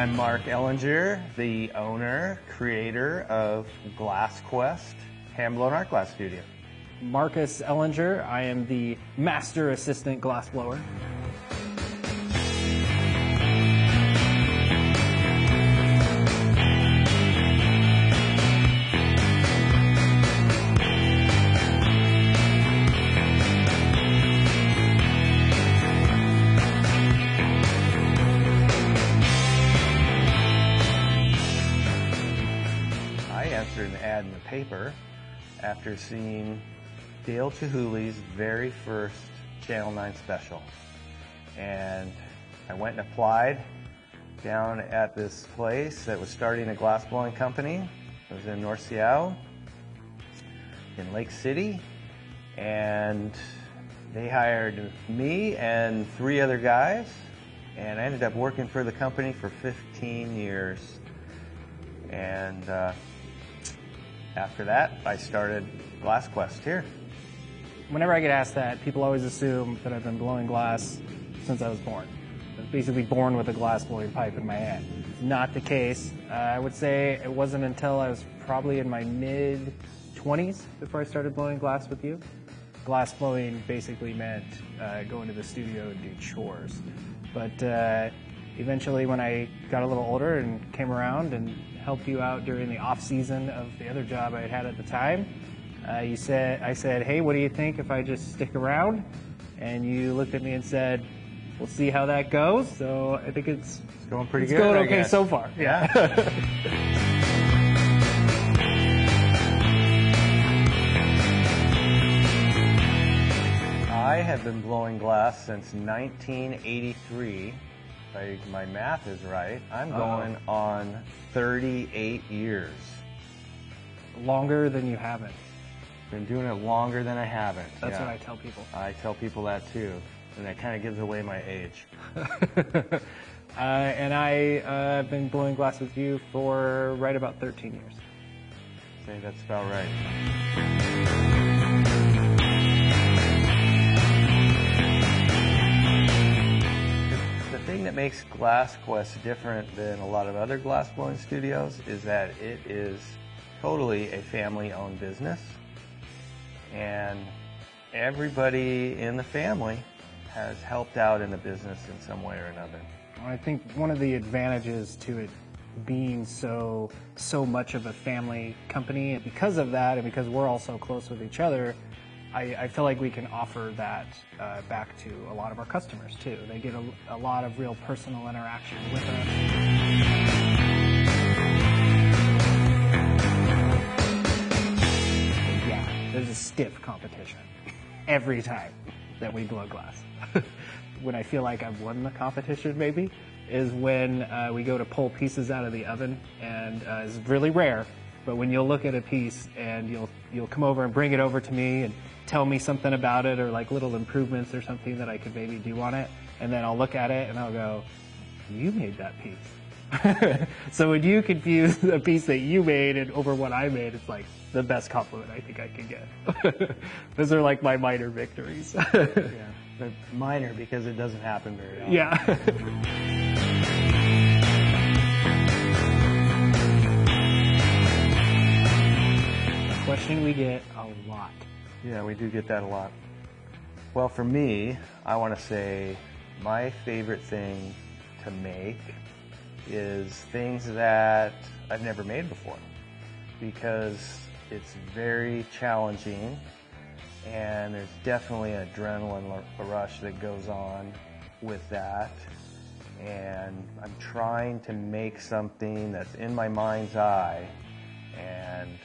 I'm Mark Ellinger, the owner, creator of GlassQuest, hand-blown art glass studio. Marcus Ellinger, I am the master assistant glassblower. An ad in the paper after seeing Dale Chihuly's very first Channel 9 special, and I went and applied down at this place that was starting a glass blowing company. It was in North Seattle in Lake City, and they hired me and 3 other guys, and I ended up working for the company for 15 years. And after that, I started GlassQuest here. Whenever I get asked that, people always assume that I've been blowing glass since I was born. I was basically born with a glass blowing pipe in my hand. It's not the case. I would say it wasn't until I was probably in my mid-20s before I started blowing glass with you. Glass blowing basically meant going to the studio and do chores. But eventually, when I got a little older and came around and helped you out during the off season of the other job I had at the time, I said, hey, what do you think if I just stick around? And you looked at me and said, we'll see how that goes. So I think it's going pretty good. It's going okay so far. Yeah. I have been blowing glass since 1983. If my math is right, I'm going on 38 years. Longer than you haven't. Been doing it longer than I haven't. That's what I tell people. I tell people that too, and that kind of gives away my age. And I've been blowing glass with you for right about 13 years. I think that's about right. The thing that makes GlassQuest different than a lot of other glass blowing studios is that it is totally a family-owned business, and everybody in the family has helped out in the business in some way or another. I think one of the advantages to it being so much of a family company, and because of that, and because we're all so close with each other, I feel like we can offer that back to a lot of our customers too. They get a lot of real personal interaction with us. Yeah, there's a stiff competition every time that we blow glass. When I feel like I've won the competition, maybe, is when we go to pull pieces out of the oven, and it's really rare. But when you'll look at a piece and you'll come over and bring it over to me and tell me something about it, or like little improvements or something that I could maybe do on it, and then I'll look at it and I'll go, you made that piece. So when you confuse a piece that you made and over what I made, it's like the best compliment I think I can get. Those are like my minor victories. Yeah, but minor because it doesn't happen very often. Yeah. Question we get a lot. Yeah, we do get that a lot. Well, for me, I want to say my favorite thing to make is things that I've never made before, because it's very challenging, and there's definitely an adrenaline rush that goes on with that. And I'm trying to make something that's in my mind's eye, and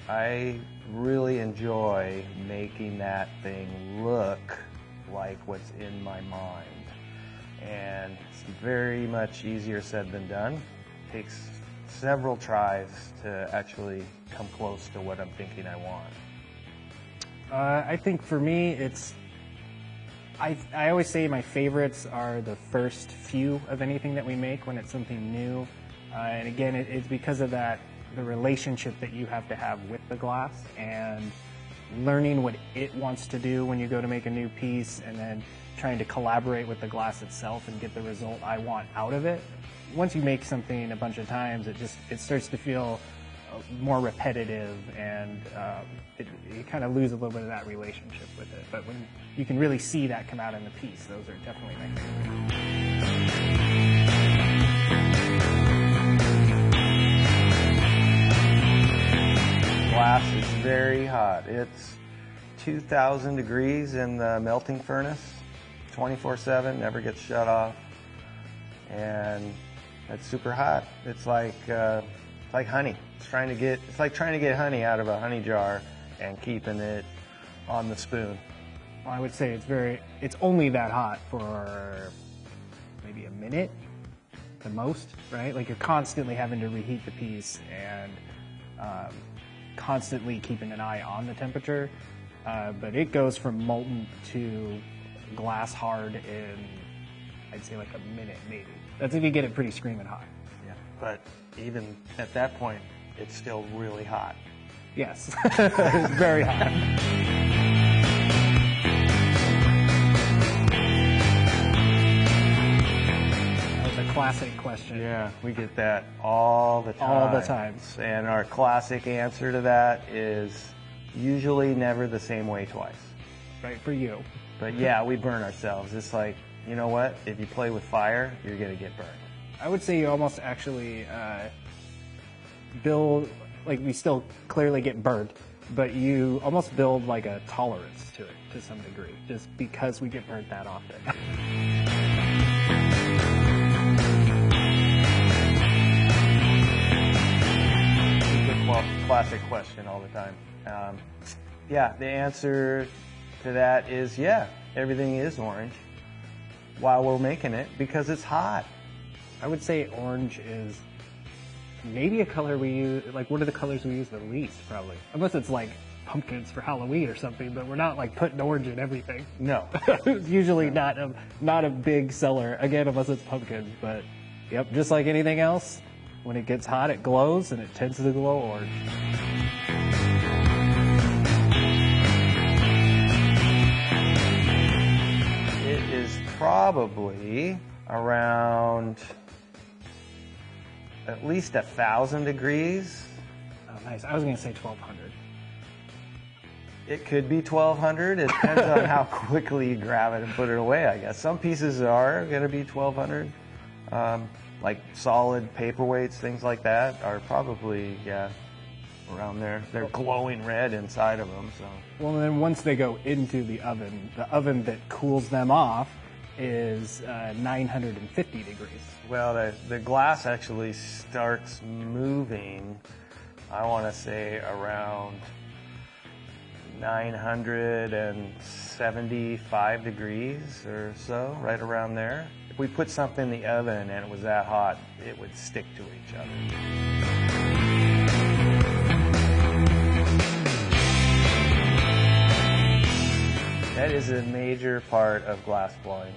I really enjoy making that thing look like what's in my mind. And it's very much easier said than done. It takes several tries to actually come close to what I'm thinking I want. I think for me, it's, I always say my favorites are the first few of anything that we make when it's something new. And again, it's because of that, the relationship that you have to have with the glass, and learning what it wants to do when you go to make a new piece, and then trying to collaborate with the glass itself and get the result I want out of it. once you make something a bunch of times, it starts to feel more repetitive, and you kind of lose a little bit of that relationship with it. But when you can really see that come out in the piece, those are definitely my favorite. Glass is very hot. It's 2,000 degrees in the melting furnace, 24/7, never gets shut off, and it's super hot. It's like honey. It's like trying to get honey out of a honey jar and keeping it on the spoon. Well, I would say it's only that hot for maybe a minute, the most, right? Like you're constantly having to reheat the piece and constantly keeping an eye on the temperature. But it goes from molten to glass hard in, I'd say like a minute maybe. That's if you get it pretty screaming hot. Yeah. But even at that point, it's still really hot. Yes, it's very hot. That was a classic question. Yeah, we get that all the time. All the time. And our classic answer to that is usually never the same way twice. Right, for you. But yeah, we burn ourselves. It's like, you know what? If you play with fire, you're going to get burned. I would say you almost actually build, like we still clearly get burnt, but you almost build like a tolerance to it to some degree, just because we get burnt that often. Classic question all the time. Yeah, the answer to that is yeah, everything is orange while we're making it because it's hot. I would say orange is maybe a color we use, like one of the colors we use the least probably. Unless it's like pumpkins for Halloween or something, but we're not like putting orange in everything. No. It's usually not a big seller, again, unless it's pumpkins, but yep, just like anything else, when it gets hot it glows and it tends to glow orange. It is probably around at least 1,000 degrees. Oh, nice. I was going to say 1,200. It could be 1,200. It depends on how quickly you grab it and put it away, I guess. Some pieces are going to be 1,200. Like solid paperweights, things like that, are probably, yeah, around there. They're glowing red inside of them. So. Well, then once they go into the oven that cools them off is 950 degrees. Well, the glass actually starts moving, I want to say, around 975 degrees or so, right around there. If we put something in the oven and it was that hot, it would stick to each other. That is a major part of glass blowing.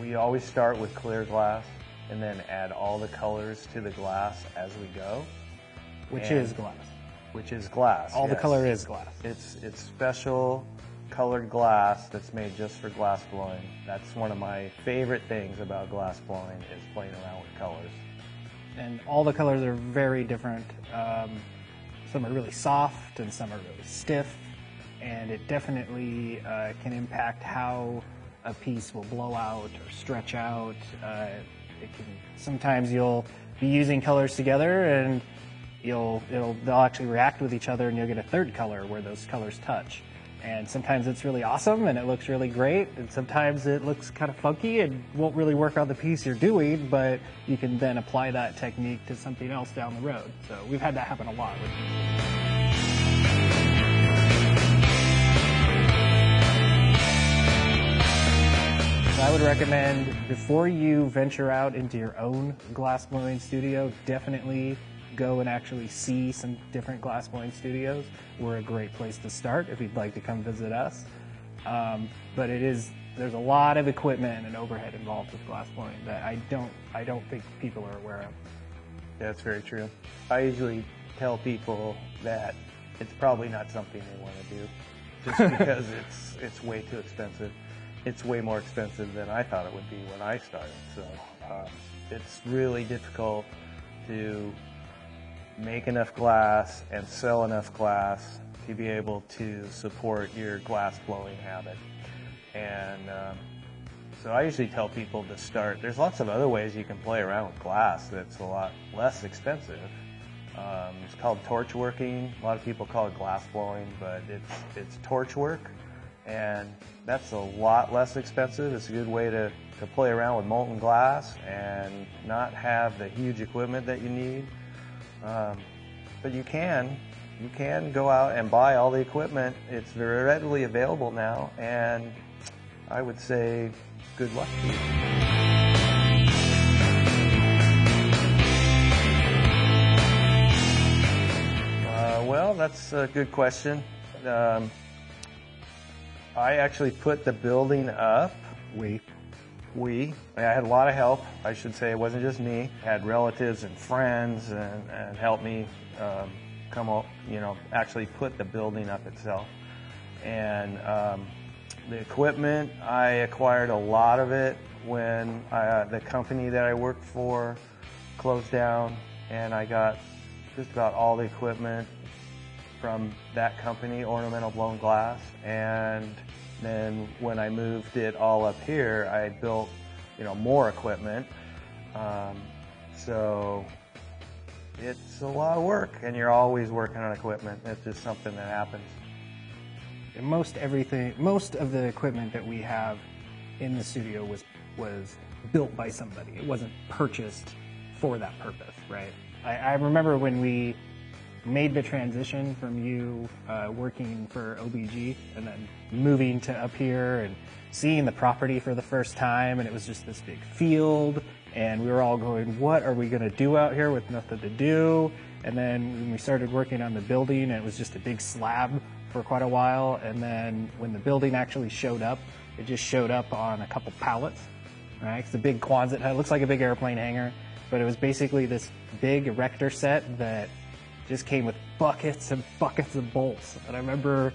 We always start with clear glass and then add all the colors to the glass as we go. Which is glass. Which is glass. All the color is glass. It's special colored glass that's made just for glass blowing. That's one of my favorite things about glass blowing is playing around with colors. And all the colors are very different. Some are really soft and some are really stiff. And it definitely can impact how a piece will blow out or stretch out. Sometimes you'll be using colors together and they'll actually react with each other and you'll get a third color where those colors touch. And sometimes it's really awesome and it looks really great, and sometimes it looks kind of funky and won't really work on the piece you're doing, but you can then apply that technique to something else down the road. So we've had that happen a lot with So I would recommend, before you venture out into your own glass blowing studio, definitely go and actually see some different glass blowing studios. We're a great place to start if you'd like to come visit us. But there's a lot of equipment and overhead involved with glass blowing that I don't think people are aware of. Yeah, that's very true. I usually tell people that it's probably not something they want to do, just because it's way too expensive. It's way more expensive than I thought it would be when I started. So It's really difficult to make enough glass and sell enough glass to be able to support your glass blowing habit. And so I usually tell people to start. There's lots of other ways you can play around with glass that's a lot less expensive. It's called torch working. A lot of people call it glass blowing, but it's torch work, and that's a lot less expensive. It's a good way to play around with molten glass and not have the huge equipment that you need. But you can go out and buy all the equipment. It's very readily available now, and I would say good luck to you. Well, that's a good question. I actually put the building up. I had a lot of help. I should say it wasn't just me. I had relatives and friends and helped me come up, actually put the building up itself. And the equipment, I acquired a lot of it when the company that I worked for closed down, and I got just about all the equipment from that company, Ornamental Blown Glass. And then when I moved it all up here, I built, more equipment. So it's a lot of work, and you're always working on equipment. It's just something that happens. Most of the equipment that we have in the studio was built by somebody. It wasn't purchased for that purpose, right? I remember when we made the transition from you working for OBG and then moving to up here and seeing the property for the first time, and it was just this big field, and we were all going, what are we going to do out here with nothing to do? And then when we started working on the building, it was just a big slab for quite a while, and then when the building actually showed up, it just showed up on a couple pallets, right? It's a big Quonset, it looks like a big airplane hangar, but it was basically this big erector set that just came with buckets and buckets of bolts. And I remember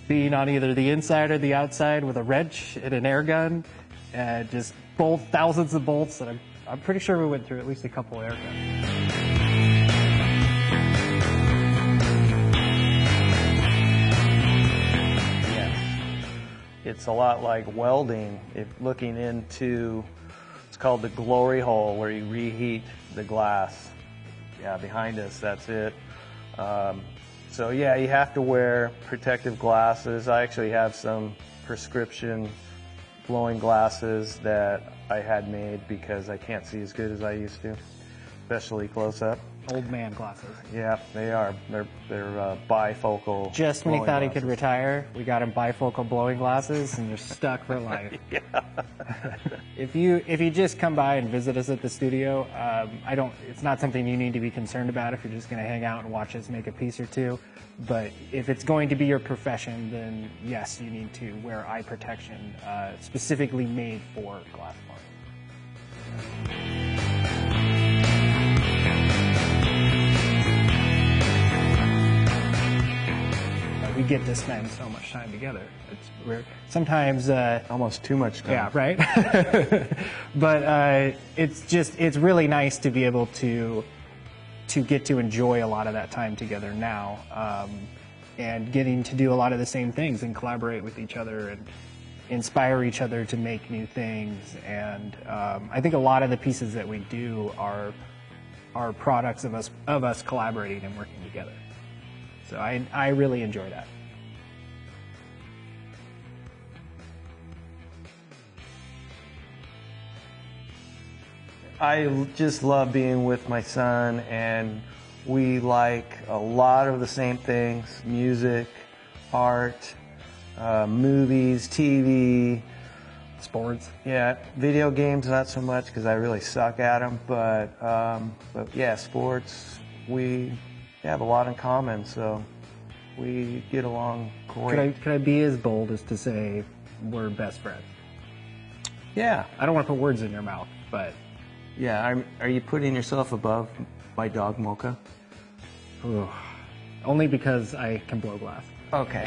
being on either the inside or the outside with a wrench and an air gun, and just bolt thousands of bolts. And I'm pretty sure we went through at least a couple air guns. It's a lot like welding. Looking into, it's called the glory hole, where you reheat the glass. Yeah, behind us, that's it. So yeah, you have to wear protective glasses. I actually have some prescription blowing glasses that I had made because I can't see as good as I used to, especially close up. Old man glasses. Yeah, they are. They're bifocal. Just when he thought he could retire, we got him bifocal blowing glasses, and they're stuck for life. Yeah. If you just come by and visit us at the studio, it's not something you need to be concerned about if you're just going to hang out and watch us make a piece or two. But if it's going to be your profession, then yes, you need to wear eye protection, specifically made for glass blowing. We get to spend so much time together. We're sometimes almost too much time. Yeah, right. But it's really nice to be able to get to enjoy a lot of that time together now, and getting to do a lot of the same things and collaborate with each other and inspire each other to make new things. And I think a lot of the pieces that we do are products of us collaborating and working together. So I really enjoy that. I just love being with my son, and we like a lot of the same things: music, art, movies, TV, sports. Yeah, video games not so much because I really suck at them, but yeah, sports. We have a lot in common, so we get along great. Could I be as bold as to say we're best friends? Yeah. I don't want to put words in your mouth, but... Yeah, are you putting yourself above my dog, Mocha? Ooh, only because I can blow glass. Okay.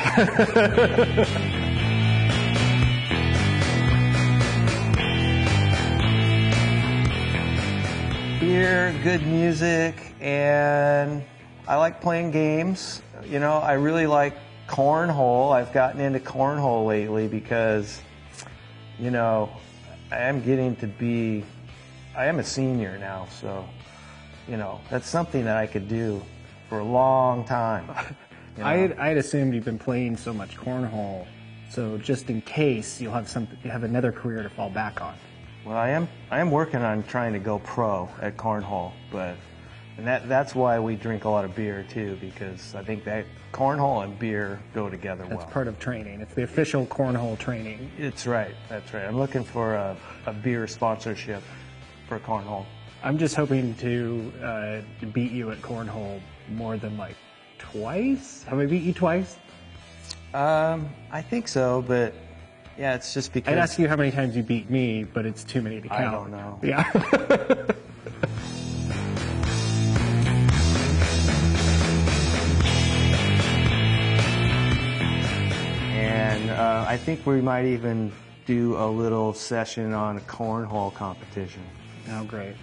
Beer, good music, and I like playing games. You know, I really like cornhole. I've gotten into cornhole lately because, you know, I am a senior now, so, you know, that's something that I could do for a long time. You know? I'd assumed you've been playing so much cornhole, so just in case you have another career to fall back on. Well, I am working on trying to go pro at cornhole, and that's why we drink a lot of beer too, because I think that cornhole and beer go together well. That's part of training. It's the official cornhole training. It's right. That's right. I'm looking for a beer sponsorship for cornhole. I'm just hoping to beat you at cornhole more than like twice. Have I beat you twice? I think so, but yeah, it's just because I'd ask you how many times you beat me, but it's too many to count. I don't know. Yeah. And I think we might even do a little session on a cornhole competition. Oh, great.